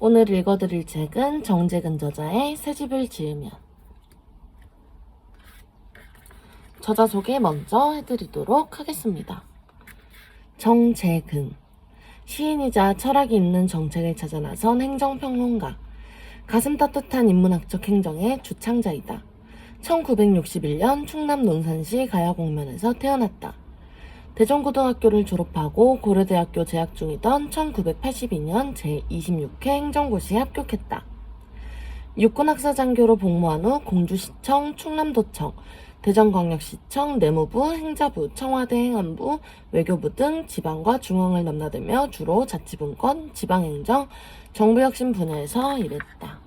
오늘 읽어드릴 책은 정재근 저자의 새 집을 지으면. 저자 소개 먼저 해드리도록 하겠습니다. 정재근, 시인이자 철학이 있는 정책을 찾아 나선 행정평론가, 가슴 따뜻한 인문학적 행정의 주창자이다. 1961년 충남 논산시 가야공면에서 태어났다. 대전고등학교를 졸업하고 고려대학교 재학 중이던 1982년 제26회 행정고시에 합격했다. 육군학사장교로 복무한 후 공주시청, 충남도청, 대전광역시청, 내무부, 행자부, 청와대 행안부, 외교부 등 지방과 중앙을 넘나들며 주로 자치분권, 지방행정, 정부혁신 분야에서 일했다.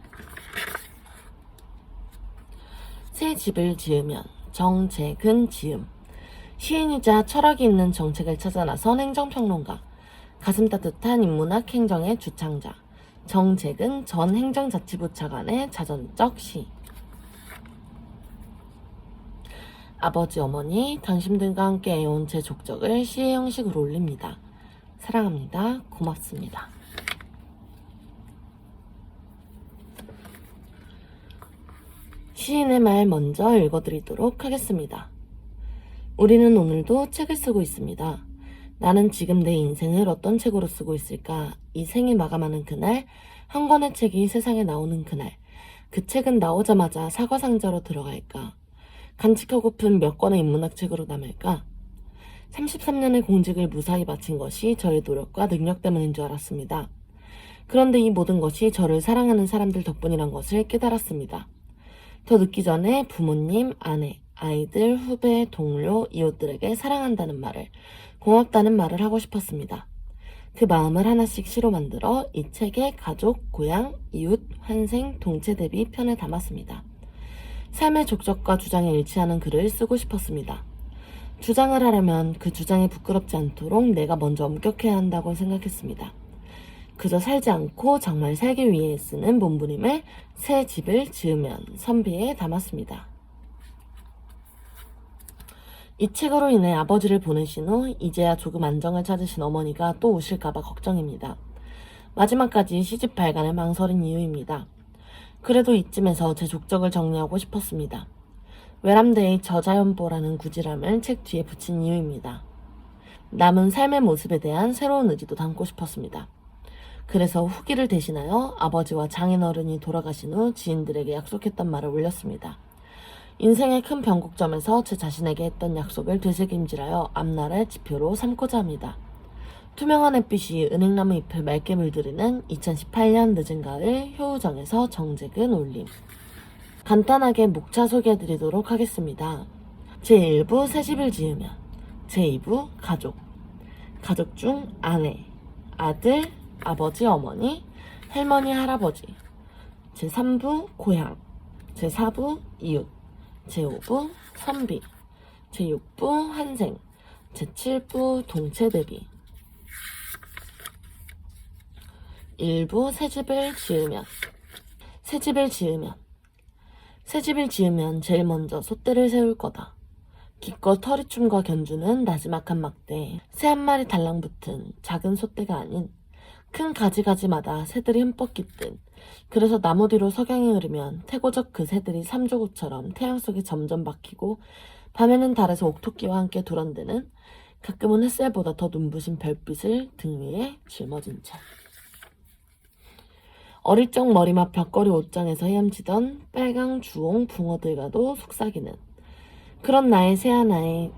새 집을 지으면. 정재근 지음. 시인이자 철학이 있는 정책을 찾아 나선 행정평론가, 가슴 따뜻한 인문학 행정의 주창자, 정재근 전 행정자치부 차관의 자전적 시. 아버지, 어머니, 당신들과 함께 해온 제 족적을 시의 형식으로 올립니다. 사랑합니다. 고맙습니다. 시인의 말 먼저 읽어드리도록 하겠습니다. 우리는 오늘도 책을 쓰고 있습니다. 나는 지금 내 인생을 어떤 책으로 쓰고 있을까? 이 생이 마감하는 그날, 한 권의 책이 세상에 나오는 그날, 그 책은 나오자마자 사과상자로 들어갈까? 간직하고픈 몇 권의 인문학 책으로 남을까? 33년의 공직을 무사히 마친 것이 저의 노력과 능력 때문인 줄 알았습니다. 그런데 이 모든 것이 저를 사랑하는 사람들 덕분이란 것을 깨달았습니다. 더 늦기 전에 부모님, 아내, 아이들, 후배, 동료, 이웃들에게 사랑한다는 말을, 고맙다는 말을 하고 싶었습니다. 그 마음을 하나씩 시로 만들어 이 책에 가족, 고향, 이웃, 환생, 동체 대비 편에 담았습니다. 삶의 족적과 주장에 일치하는 글을 쓰고 싶었습니다. 주장을 하려면 그 주장에 부끄럽지 않도록 내가 먼저 엄격해야 한다고 생각했습니다. 그저 살지 않고 정말 살기 위해 쓰는 몸부림을 새 집을 지으면 선비에 담았습니다. 이 책으로 인해 아버지를 보내신 후 이제야 조금 안정을 찾으신 어머니가 또 오실까봐 걱정입니다. 마지막까지 시집 발간을 망설인 이유입니다. 그래도 이쯤에서 제 족적을 정리하고 싶었습니다. 외람되이 저자연보라는 구지람을 책 뒤에 붙인 이유입니다. 남은 삶의 모습에 대한 새로운 의지도 담고 싶었습니다. 그래서 후기를 대신하여 아버지와 장인어른이 돌아가신 후 지인들에게 약속했던 말을 올렸습니다. 인생의 큰 변곡점에서 제 자신에게 했던 약속을 되새김질하여 앞날의 지표로 삼고자 합니다. 투명한 햇빛이 은행나무 잎을 맑게 물들이는 2018년 늦은 가을 효우정에서 정재근 올림. 간단하게 목차 소개해드리도록 하겠습니다. 제1부 새 집을 지으면. 제2부 가족. 가족 중 아내, 아들, 아버지, 어머니, 할머니, 할아버지. 제3부 고향. 제4부 이웃. 제5부 선비, 제6부 환생, 제7부 동체 대비. 1부 새 집을 지으면. 새 집을 지으면. 새 집을 지으면 제일 먼저 솥대를 세울 거다. 기껏 허리춤과 견주는 나지막한 막대, 새 한 마리 달랑붙은 작은 솥대가 아닌 큰 가지가지마다 새들이 흠뻑 깃든, 그래서 나무 뒤로 석양이 흐르면 태고적 그 새들이 삼조구처럼 태양 속에 점점 박히고 밤에는 달에서 옥토끼와 함께 두런대는, 가끔은 햇살보다 더 눈부신 별빛을 등 위에 짊어진 채. 어릴 적 머리맡 벽걸이 옷장에서 헤엄치던 빨강 주홍 붕어들과도 속삭이는 그런 나의 새 하나씩의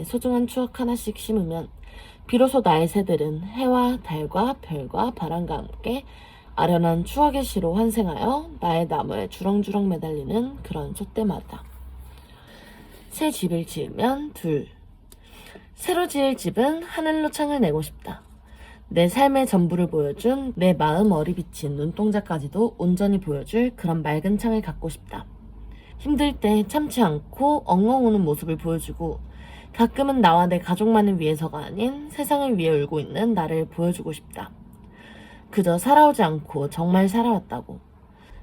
소중한 추억 하나씩 심으면 비로소 나의 새들은 해와 달과 별과 바람과 함께 아련한 추억의 시로 환생하여 나의 나무에 주렁주렁 매달리는 그런 솥대마다. 새 집을 지으면 둘. 새로 지을 집은 하늘로 창을 내고 싶다. 내 삶의 전부를 보여준 내 마음 어리 비친 눈동자까지도 온전히 보여줄 그런 맑은 창을 갖고 싶다. 힘들 때 참지 않고 엉엉 우는 모습을 보여주고, 가끔은 나와 내 가족만을 위해서가 아닌 세상을 위해 울고 있는 나를 보여주고 싶다. 그저 살아오지 않고 정말 살아왔다고.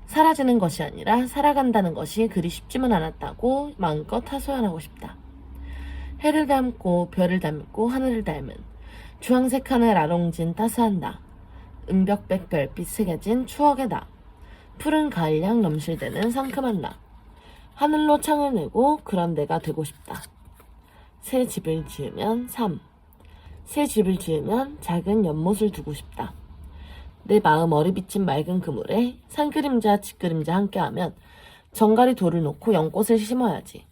사라지는 것이 아니라 살아간다는 것이 그리 쉽지만 않았다고 마음껏 하소연하고 싶다. 해를 닮고 별을 닮고 하늘을 닮은 주황색 하늘 아롱진 따스한 나. 은벽백 별빛 새겨진 추억의 나. 푸른 가을향 넘실대는 상큼한 나. 하늘로 창을 내고 그런 내가 되고 싶다. 새 집을 지으면 삶. 새 집을 지으면 작은 연못을 두고 싶다. 내 마음 어리비친 맑은 그물에 산그림자 집그림자 함께하면 정갈이 돌을 놓고 연꽃을 심어야지.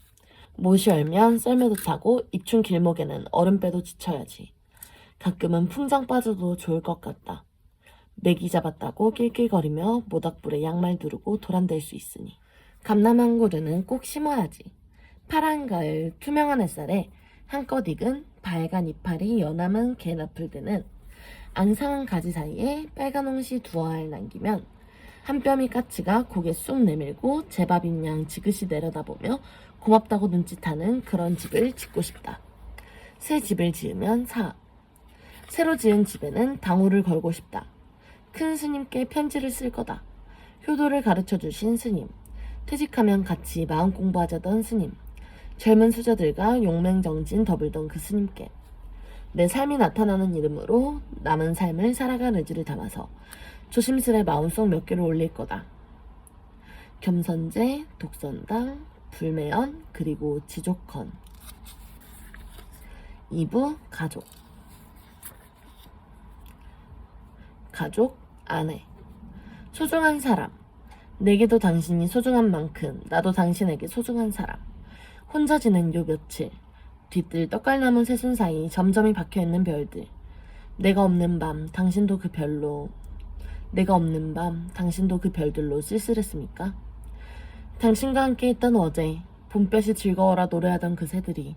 못이 얼면 썰매도 타고 입춘 길목에는 얼음배도 지쳐야지. 가끔은 풍장 빠져도 좋을 것 같다. 메기 잡았다고 낄낄거리며 모닥불에 양말 두르고 도란댈 수 있으니. 감나무 한 그루는 꼭 심어야지. 파란 가을 투명한 햇살에 한껏 익은 빨간 이파리 연함은 개나풀 드는 앙상한 가지 사이에 빨간 홍시 두어 알 남기면 한 뼘이 까치가 고개 쑥 내밀고 제밥인 양 지그시 내려다보며 고맙다고 눈짓하는 그런 집을 짓고 싶다. 새 집을 지으면 사. 새로 지은 집에는 당호를 걸고 싶다. 큰 스님께 편지를 쓸 거다. 효도를 가르쳐주신 스님. 퇴직하면 같이 마음 공부하자던 스님. 젊은 수저들과 용맹정진 더불던 그 스님께. 내 삶이 나타나는 이름으로 남은 삶을 살아갈 의지를 담아서 조심스레 마음속 몇 개를 올릴 거다. 겸선제, 독선당, 불매연, 그리고 지족헌. 2부 가족. 가족, 아내. 소중한 사람. 내게도 당신이 소중한 만큼 나도 당신에게 소중한 사람. 혼자 지낸 요 며칠. 뒤뜰 떡갈나무 새순 사이 점점이 박혀있는 별들. 내가 없는 밤 당신도 그 별로 내가 없는 밤 당신도 그 별들로 쓸쓸했습니까? 당신과 함께 있던 어제 봄볕이 즐거워라 노래하던 그 새들이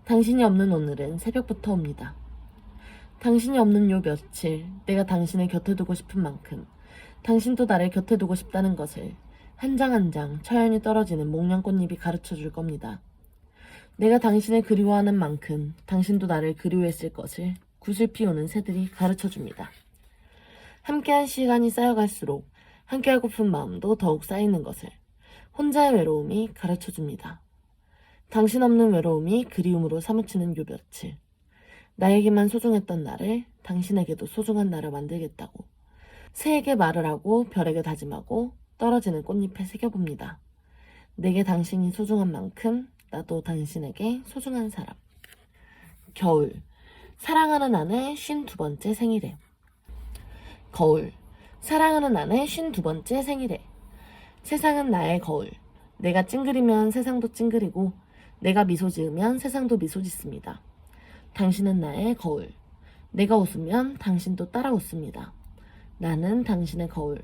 당신이 없는 오늘은 새벽부터 옵니다. 당신이 없는 요 며칠 내가 당신을 곁에 두고 싶은 만큼 당신도 나를 곁에 두고 싶다는 것을 한 장 한 장 처연히 떨어지는 목련꽃잎이 가르쳐 줄 겁니다. 내가 당신을 그리워하는 만큼 당신도 나를 그리워했을 것을 굿을 피우는 새들이 가르쳐 줍니다. 함께한 시간이 쌓여갈수록 함께하고픈 마음도 더욱 쌓이는 것을 혼자의 외로움이 가르쳐 줍니다. 당신 없는 외로움이 그리움으로 사무치는 요 며칠. 나에게만 소중했던 나를 당신에게도 소중한 나를 만들겠다고. 새에게 말을 하고 별에게 다짐하고 떨어지는 꽃잎에 새겨봅니다. 내게 당신이 소중한 만큼 나도 당신에게 소중한 사람. 겨울. 사랑하는 아내 52번째 생일에. 거울. 사랑하는 아내 52번째 생일에. 세상은 나의 거울. 내가 찡그리면 세상도 찡그리고 내가 미소 지으면 세상도 미소 짓습니다. 당신은 나의 거울. 내가 웃으면 당신도 따라 웃습니다. 나는 당신의 거울.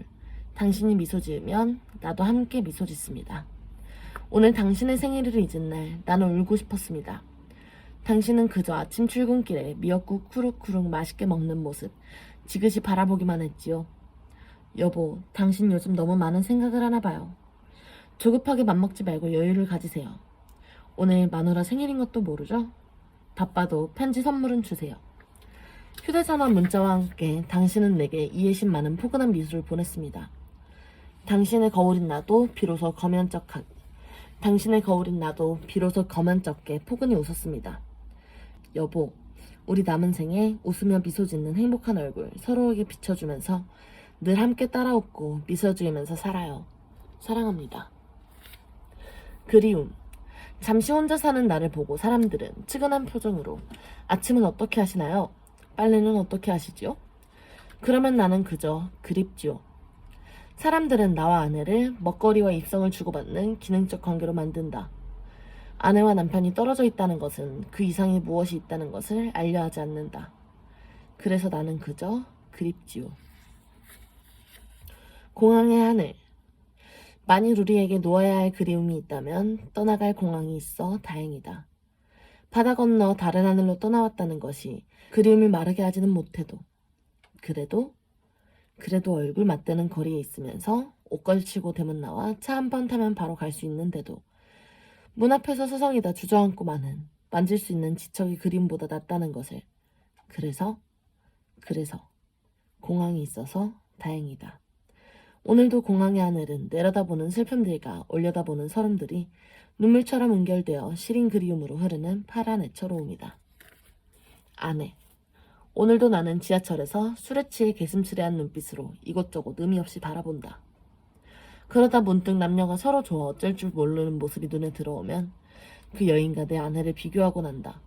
당신이 미소 지으면 나도 함께 미소 짓습니다. 오늘 당신의 생일을 잊은 날 나는 울고 싶었습니다. 당신은 그저 아침 출근길에 미역국 쿠룩쿠룩 맛있게 먹는 모습 지그시 바라보기만 했지요. 여보, 당신 요즘 너무 많은 생각을 하나 봐요. 조급하게 맘먹지 말고 여유를 가지세요. 오늘 마누라 생일인 것도 모르죠? 바빠도 편지 선물은 주세요. 휴대전화 문자와 함께 당신은 내게 이해심 많은 포근한 미소를 보냈습니다. 당신의 거울인 나도 비로소 거면쩍게 포근히 웃었습니다. 여보, 우리 남은 생에 웃으며 미소 짓는 행복한 얼굴 서로에게 비춰주면서 늘 함께 따라 웃고 미소 지으면서 살아요. 사랑합니다. 그리움. 잠시 혼자 사는 나를 보고 사람들은 측은한 표정으로 아침은 어떻게 하시나요? 빨래는 어떻게 하시지요? 그러면 나는 그저 그립지요. 사람들은 나와 아내를 먹거리와 입성을 주고받는 기능적 관계로 만든다. 아내와 남편이 떨어져 있다는 것은 그 이상의 무엇이 있다는 것을 알려하지 않는다. 그래서 나는 그저 그립지요. 공항의 하늘. 만일 우리에게 놓아야 할 그리움이 있다면 떠나갈 공항이 있어 다행이다. 바다 건너 다른 하늘로 떠나왔다는 것이 그리움을 마르게 하지는 못해도 그래도 얼굴 맞대는 거리에 있으면서 옷 걸치고 대문 나와 차 한 번 타면 바로 갈 수 있는데도 문 앞에서 서성이다 주저앉고만은 만질 수 있는 지척이 그림보다 낫다는 것을 그래서 공항이 있어서 다행이다. 오늘도 공항의 하늘은 내려다보는 슬픔들과 올려다보는 서름들이 눈물처럼 은결되어 시린 그리움으로 흐르는 파란 애처로움이다. 아내. 오늘도 나는 지하철에서 술에 취해 개슴츠레한 눈빛으로 이곳저곳 의미 없이 바라본다. 그러다 문득 남녀가 서로 좋아 어쩔 줄 모르는 모습이 눈에 들어오면 그 여인과 내 아내를 비교하곤 한다.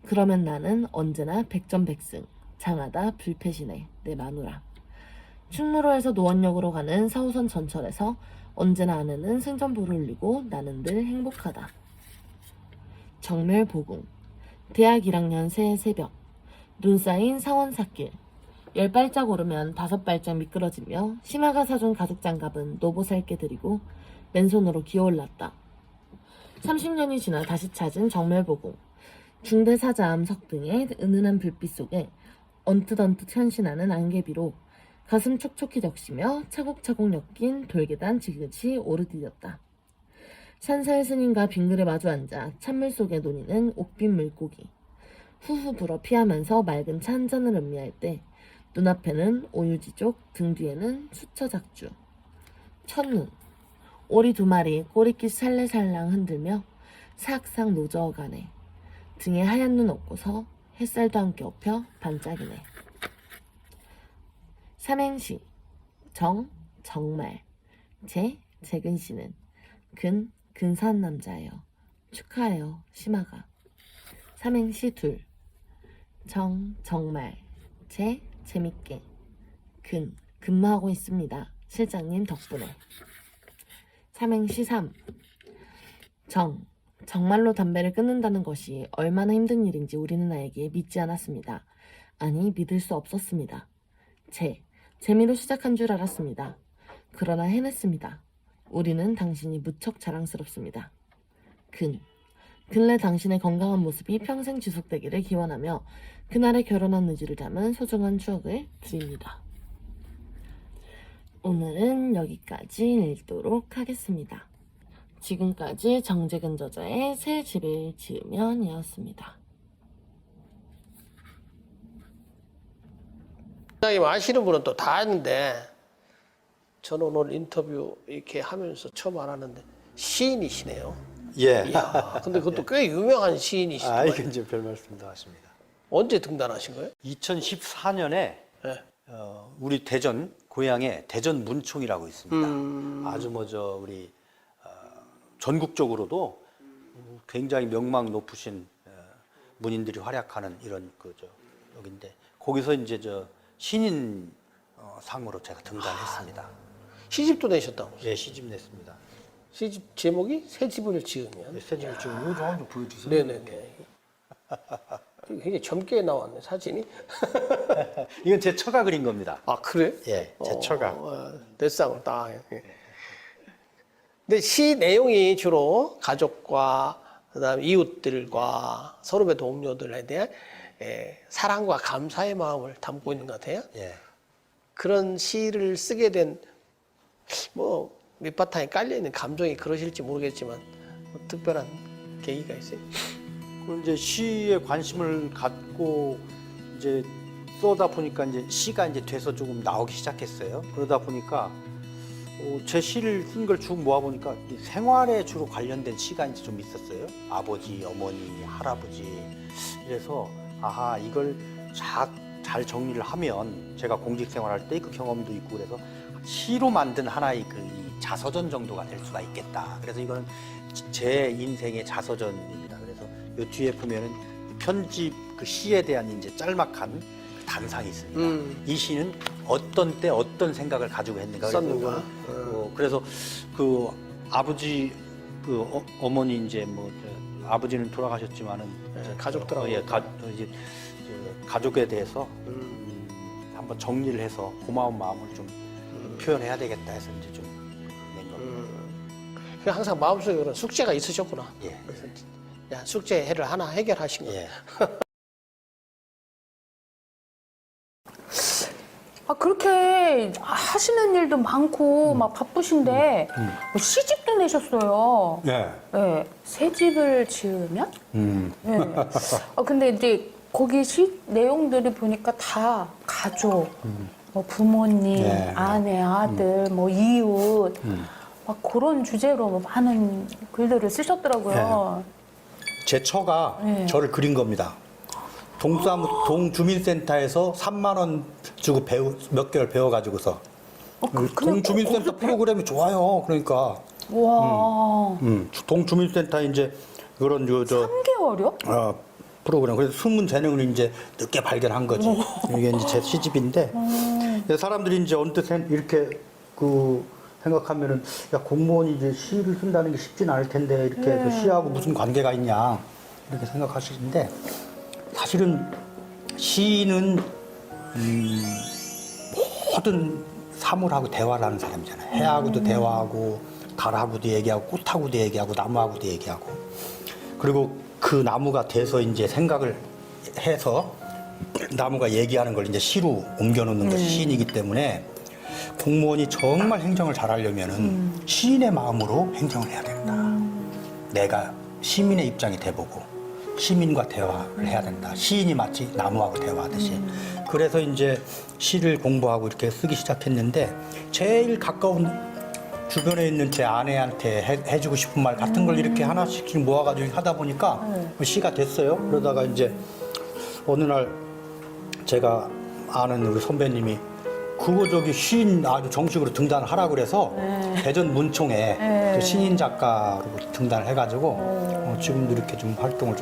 그러면 나는 언제나 백전백승, 장하다 불패신의 내 마누라. 충무로에서 노원역으로 가는 4호선 전철에서 언제나 아내는 승전보를 울리고 나는 늘 행복하다. 정멸보궁. 대학 1학년 새해 새벽. 눈 쌓인 상원사길. 10발짝 오르면 5발짝 미끄러지며 심화가 사준 가죽장갑은 노보살게 들이고 맨손으로 기어올랐다. 30년이 지나 다시 찾은 정멸보궁. 중대사자암 석등의 은은한 불빛 속에 언뜻언뜻 현신하는 안개비로 가슴 촉촉히 적시며 차곡차곡 엮인 돌계단 지그시 오르디뎠다. 산사의 스님과 빙글에 마주 앉아 찬물 속에 논이는 옥빛 물고기. 후후 불어 피하면서 맑은 차 한 잔을 음미할 때 눈앞에는 오유지족, 등 뒤에는 수처작주. 첫눈. 오리 2마리 꼬리깃 살래살랑 흔들며 삭삭 노저어가네. 등에 하얀 눈 얹고서 햇살도 함께 엎여 반짝이네. 삼행시. 정말. 재근씨는 근사한 남자예요. 축하해요, 심아가. 삼행시 둘. 정말. 재밌게. 근무하고 있습니다. 실장님 덕분에. 삼행시 3. 정말로 담배를 끊는다는 것이 얼마나 힘든 일인지 우리는 알기에 믿지 않았습니다. 아니, 믿을 수 없었습니다. 재미로 시작한 줄 알았습니다. 그러나 해냈습니다. 우리는 당신이 무척 자랑스럽습니다. 근래 당신의 건강한 모습이 평생 지속되기를 기원하며 그날의 결혼한 의지를 담은 소중한 추억을 드립니다. 오늘은 여기까지 읽도록 하겠습니다. 지금까지 정재근 저자의 새 집을 지으면이었습니다. 원장님 아시는 분은 또 다 아는데 저는 오늘 인터뷰 이렇게 하면서 처음 알았는데 시인이시네요. 예. 이야, 근데 그것도 꽤 유명한 시인이시죠. 아, 이건 이제 별 말씀도 하십니다. 언제 등단하신 거예요? 2014년에 네. 우리 대전 고향에 대전 문총이라고 있습니다. 아주 우리 전국적으로도 굉장히 명망 높으신 문인들이 활약하는 이런 여기인데 거기서 이제 신인 상으로 제가 등단했습니다. 시집도 내셨다고? 예, 시집 냈습니다. 시집 제목이 새 집을 지으면. 새 집을 지금 이거 좀 한번 보여주세요. 네네네. 굉장히 젊게 나왔네 사진이. 이건 제 처가 그린 겁니다. 아 그래? 예, 제 처가. 넷상으로 딱. 예. 근데 시 내용이 주로 가족과 그다음 이웃들과 서로의 동료들에 대한 사랑과 감사의 마음을 담고 있는 것 같아요. 예. 그런 시를 쓰게 된 밑바탕에 깔려 있는 감정이 그러실지 모르겠지만 특별한 계기가 있어요. 이제 시에 관심을 갖고 이제 쏘다 보니까 이제 시가 이제 돼서 조금 나오기 시작했어요. 그러다 보니까 제 시를 쓴 걸 쭉 모아 보니까 생활에 주로 관련된 시가 이제 좀 있었어요. 아버지, 어머니, 할아버지. 그래서 아하 이걸 잘 정리를 하면 제가 공직 생활할 때 그 경험도 있고 그래서 시로 만든 하나의 이 자서전 정도가 될 수가 있겠다. 그래서 이거는 제 인생의 자서전입니다. 그래서 이 뒤에 보면은 편집 그 시에 대한 이제 짤막한 단상이 있습니다. 이 시는 어떤 때 어떤 생각을 가지고 했는가. 썼는가. 그래서 그 아버지 어머니 이제 아버지는 돌아가셨지만은 가족들하고 이제 가족에 대해서 한번 정리를 해서 고마운 마음을 좀 표현해야 되겠다 해서 이제 좀 낸 겁니다. 항상 마음속에 그런 숙제가 있으셨구나. 예. 그래서 야, 숙제를 하나 해결하신 거예요. 예. 그렇게 하시는 일도 많고 막 바쁘신데 시집도 내셨어요. 예. 네. 새 집을 지으면? 네. 근데 이제 거기 시 내용들을 보니까 다 가족, 뭐 부모님, 네. 아내, 아들, 뭐 이웃 막 그런 주제로 뭐 많은 글들을 쓰셨더라고요. 제 처가 네. 저를 그린 겁니다. 동주민센터에서 3만 원 주고 몇 개월 배워가지고서 그냥 동주민센터 거기서 프로그램이 좋아요. 그러니까 와, 동주민센터 이제 그런 3개월이요? 프로그램. 그래서 숨은 재능을 이제 늦게 발견한 거지. 이게 이제 제 시집인데 근데 사람들이 이제 언뜻 이렇게 생각하면은 야 공무원이 이제 시를 쓴다는 게 쉽진 않을 텐데 이렇게 그 시하고 무슨 관계가 있냐 이렇게 생각하시는데 사실은 시는 모든 사물하고 대화를 하는 사람이잖아요. 해하고도 대화하고 달하고도 얘기하고 꽃하고도 얘기하고 나무하고도 얘기하고 그리고 그 나무가 돼서 이제 생각을 해서 나무가 얘기하는 걸 이제 시로 옮겨놓는 것이 시인이기 때문에 공무원이 정말 행정을 잘하려면은 시인의 마음으로 행정을 해야 된다. 내가 시민의 입장이 돼보고 시민과 대화를 해야 된다. 시인이 마치 나무하고 대화하듯이. 그래서 이제 시를 공부하고 이렇게 쓰기 시작했는데 제일 가까운 주변에 있는 제 아내한테 해주고 싶은 말 같은 걸 이렇게 하나씩 모아가지고 하다 보니까 시가 됐어요. 그러다가 이제 어느 날 제가 아는 우리 선배님이 그거 저기 시인 아주 정식으로 등단하라 그래서 대전 문총에 또 신인 작가로 등단을 해가지고 지금도 이렇게 좀 활동을